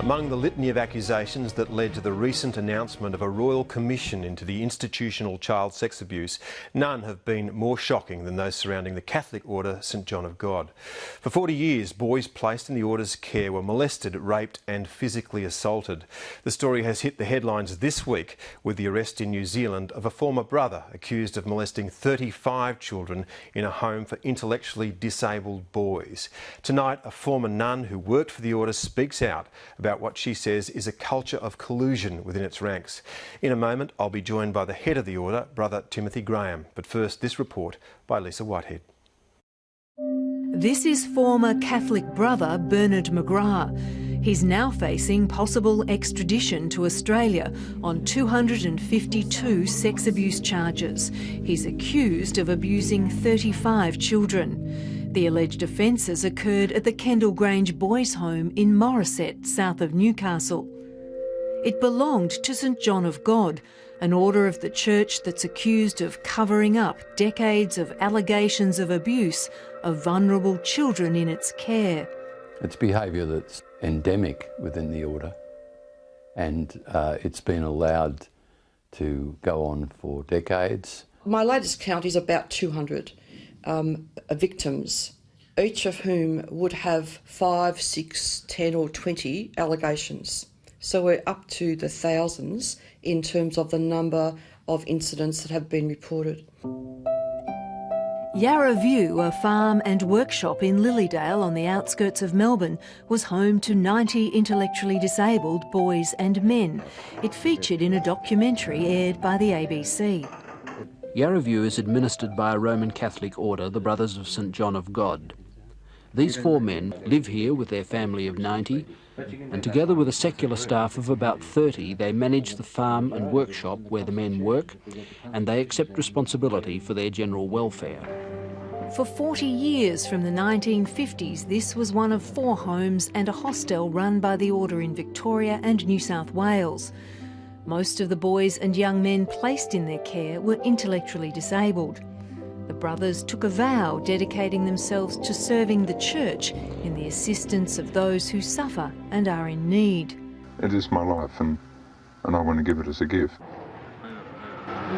Among the litany of accusations that led to the recent announcement of a royal commission into the institutional child sex abuse, none have been more shocking than those surrounding the Catholic order St John of God. For 40 years, boys placed in the order's care were molested, raped and physically assaulted. The story has hit the headlines this week with the arrest in New Zealand of a former brother accused of molesting 35 children in a home for intellectually disabled boys. Tonight, a former nun who worked for the order speaks out about what she says is a culture of collusion within its ranks. In a moment, I'll be joined by the head of the order, Brother Timothy Graham. But first, this report by Lisa Whitehead. This is former Catholic brother Bernard McGrath. He's now facing possible extradition to Australia on 252 sex abuse charges. He's accused of abusing 35 children. The alleged offences occurred at the Kendall Grange Boys' Home in Morisset, south of Newcastle. It belonged to St John of God, an order of the church that's accused of covering up decades of allegations of abuse of vulnerable children in its care. It's behaviour that's endemic within the order, and it's been allowed to go on for decades. My latest count is about 200 victims, each of whom would have 5, 6, 10 or 20 allegations. So we're up to the thousands in terms of the number of incidents that have been reported. Yarra View, a farm and workshop in Lilydale on the outskirts of Melbourne, was home to 90 intellectually disabled boys and men. It featured in a documentary aired by the ABC. Yarra View is administered by a Roman Catholic order, the Brothers of St John of God. These 4 men live here with their family of 90, and together with a secular staff of about 30, they manage the farm and workshop where the men work, and they accept responsibility for their general welfare. For 40 years, from the 1950s, this was one of 4 homes and a hostel run by the order in Victoria and New South Wales. Most of the boys and young men placed in their care were intellectually disabled. The brothers took a vow dedicating themselves to serving the church in the assistance of those who suffer and are in need. It is my life and I want to give it as a gift.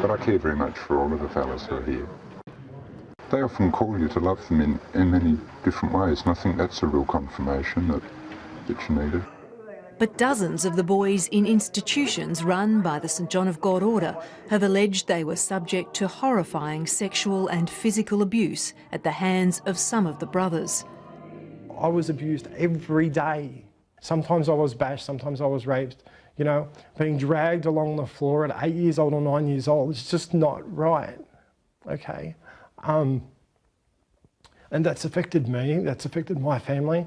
But I care very much for all of the fellas who are here. They often call you to love them in many different ways, and I think that's a real confirmation that you need it. But dozens of the boys in institutions run by the St John of God order have alleged they were subject to horrifying sexual and physical abuse at the hands of some of the brothers. I was abused every day. Sometimes I was bashed, sometimes I was raped. You know, being dragged along the floor at 8 years old or 9 years old, it's just not right, okay? And that's affected me, that's affected my family.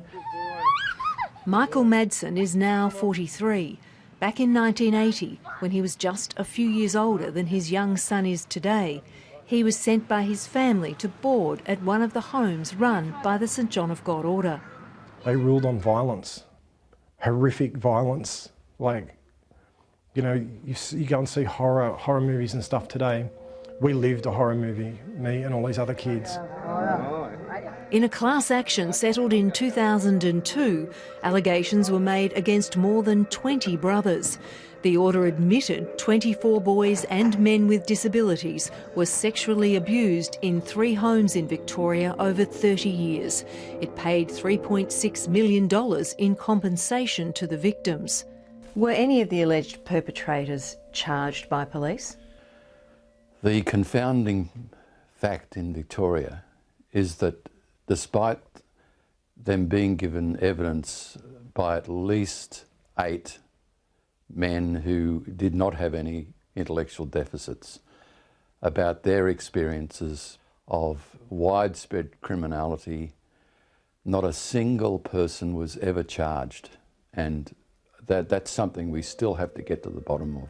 Michael Madsen is now 43. Back in 1980, when he was just a few years older than his young son is today, he was sent by his family to board at one of the homes run by the St John of God order. They ruled on violence, horrific violence. Like, you know, you go and see horror movies and stuff today. We lived a horror movie, me and all these other kids. In a class action settled in 2002, allegations were made against more than 20 brothers. The order admitted 24 boys and men with disabilities were sexually abused in 3 homes in Victoria over 30 years. It paid $3.6 million in compensation to the victims. Were any of the alleged perpetrators charged by police? The confounding fact in Victoria is that despite them being given evidence by at least 8 men who did not have any intellectual deficits about their experiences of widespread criminality, not a single person was ever charged, and that's something we still have to get to the bottom of.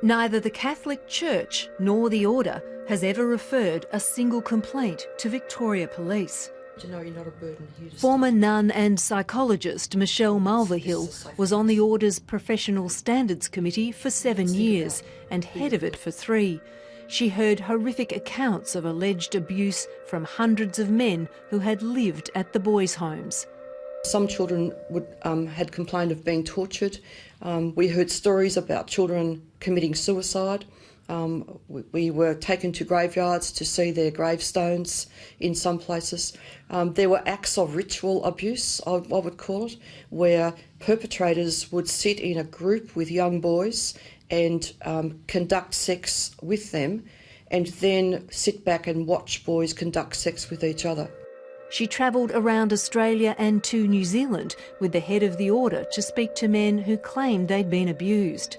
Neither the Catholic Church nor the order has ever referred a single complaint to Victoria Police. You know, you're not a burden here. Former nun and psychologist Michelle Mulvihill was on the order's Professional Standards Committee for 7 years and head of it for 3. She heard horrific accounts of alleged abuse from hundreds of men who had lived at the boys' homes. Some children had complained of being tortured. We heard stories about children committing suicide. We were taken to graveyards to see their gravestones in some places. There were acts of ritual abuse, I would call it, where perpetrators would sit in a group with young boys and conduct sex with them, and then sit back and watch boys conduct sex with each other. She travelled around Australia and to New Zealand with the head of the order to speak to men who claimed they'd been abused.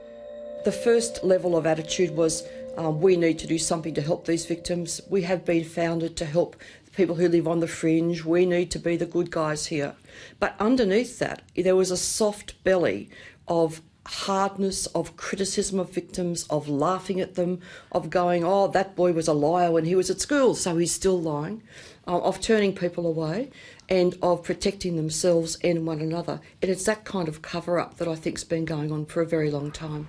The first level of attitude was, we need to do something to help these victims. We have been founded to help people who live on the fringe. We need to be the good guys here. But underneath that, there was a soft belly of hardness, of criticism of victims, of laughing at them, of going, oh, that boy was a liar when he was at school, so he's still lying, of turning people away, and of protecting themselves and one another. And it's that kind of cover-up that I think's been going on for a very long time.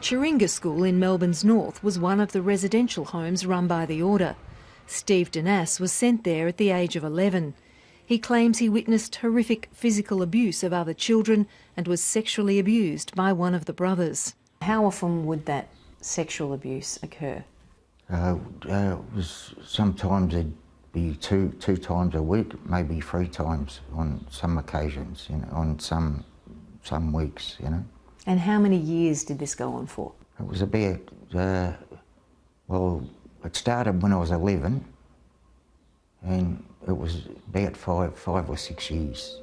Chiringa School in Melbourne's north was one of the residential homes run by the order. Steve Denas was sent there at the age of 11. He claims he witnessed horrific physical abuse of other children and was sexually abused by one of the brothers. How often would that sexual abuse occur? Sometimes it'd be two times a week, maybe 3 times on some occasions, you know, on some weeks, you know. And how many years did this go on for? It was about, well, it started when I was 11, and it was about 5 or 6 years.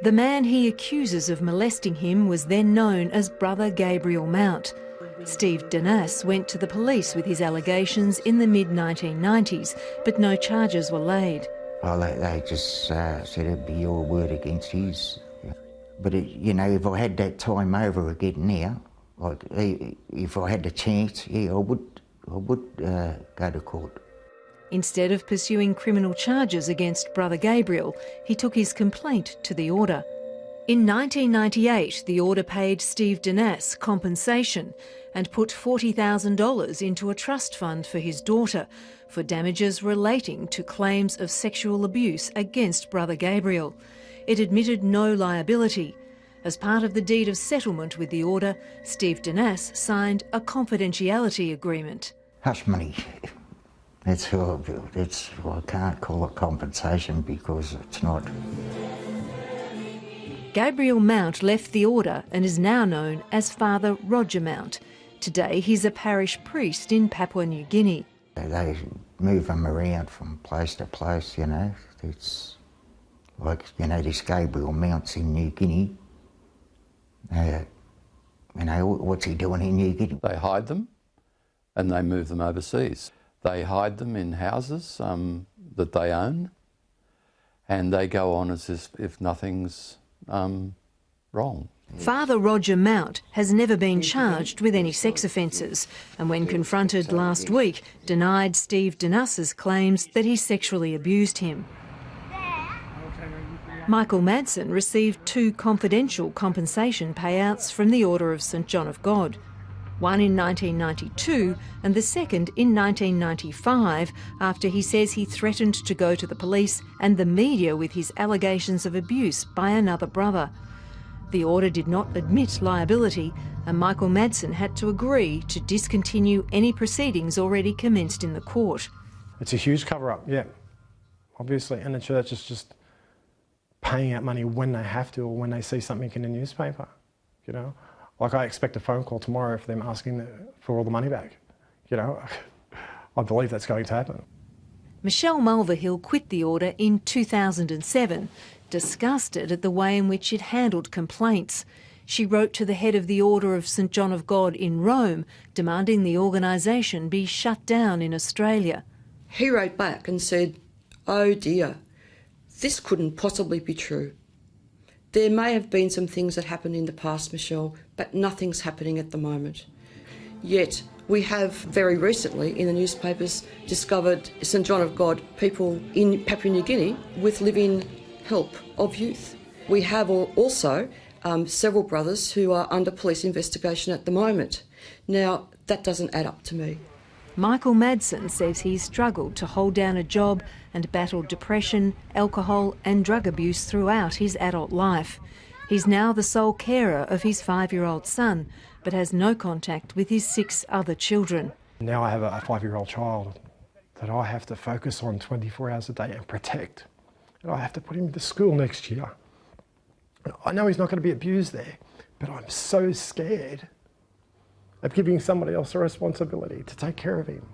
The man he accuses of molesting him was then known as Brother Gabriel Mount. Steve Denas went to the police with his allegations in the mid-1990s, but no charges were laid. Well, they just said it'd be your word against his. But, you know, if I had that time over again now, like, if I had the chance, yeah, I would go to court. Instead of pursuing criminal charges against Brother Gabriel, he took his complaint to the order. In 1998, the order paid Steve Denas compensation and put $40,000 into a trust fund for his daughter for damages relating to claims of sexual abuse against Brother Gabriel. It admitted no liability. As part of the deed of settlement with the order, Steve Denas signed a confidentiality agreement. Hush money. I can't call it compensation because it's not. Gabriel Mount left the order and is now known as Father Roger Mount. Today he's a parish priest in Papua New Guinea. They move him around from place to place, you know. It's like, you know, this Gabriel Mount's in New Guinea. You know, what's he doing in New Guinea? They hide them and they move them overseas. They hide them in houses that they own, and they go on as if nothing's wrong. Father Roger Mount has never been charged with any sex offences, and when confronted last week, denied Steve Denas's claims that he sexually abused him. Michael Madsen received 2 confidential compensation payouts from the Order of St John of God. One in 1992 and the second in 1995, after he says he threatened to go to the police and the media with his allegations of abuse by another brother. The order did not admit liability, and Michael Madsen had to agree to discontinue any proceedings already commenced in the court. It's a huge cover-up, yeah, obviously, and the church is just paying out money when they have to or when they see something in the newspaper, you know. Like, I expect a phone call tomorrow for them asking for all the money back, you know. I believe that's going to happen. Michelle Mulverhill quit the order in 2007, disgusted at the way in which it handled complaints. She wrote to the head of the Order of St John of God in Rome, demanding the organisation be shut down in Australia. He wrote back and said, "Oh dear, this couldn't possibly be true. There may have been some things that happened in the past, Michelle, but nothing's happening at the moment. Yet we have very recently in the newspapers discovered St John of God people in Papua New Guinea with live-in help of youth. We have also several brothers who are under police investigation at the moment. Now, that doesn't add up to me. Michael Madsen says he's struggled to hold down a job and battled depression, alcohol and drug abuse throughout his adult life. He's now the sole carer of his 5-year-old son, but has no contact with his 6 other children. Now I have a 5-year-old child that I have to focus on 24 hours a day and protect. And I have to put him to school next year. I know he's not going to be abused there, but I'm so scared of giving somebody else a responsibility to take care of him.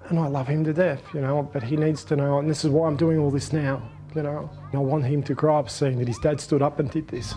And I love him to death, you know, but he needs to know, and this is why I'm doing all this now, you know. I want him to grow up seeing that his dad stood up and did this.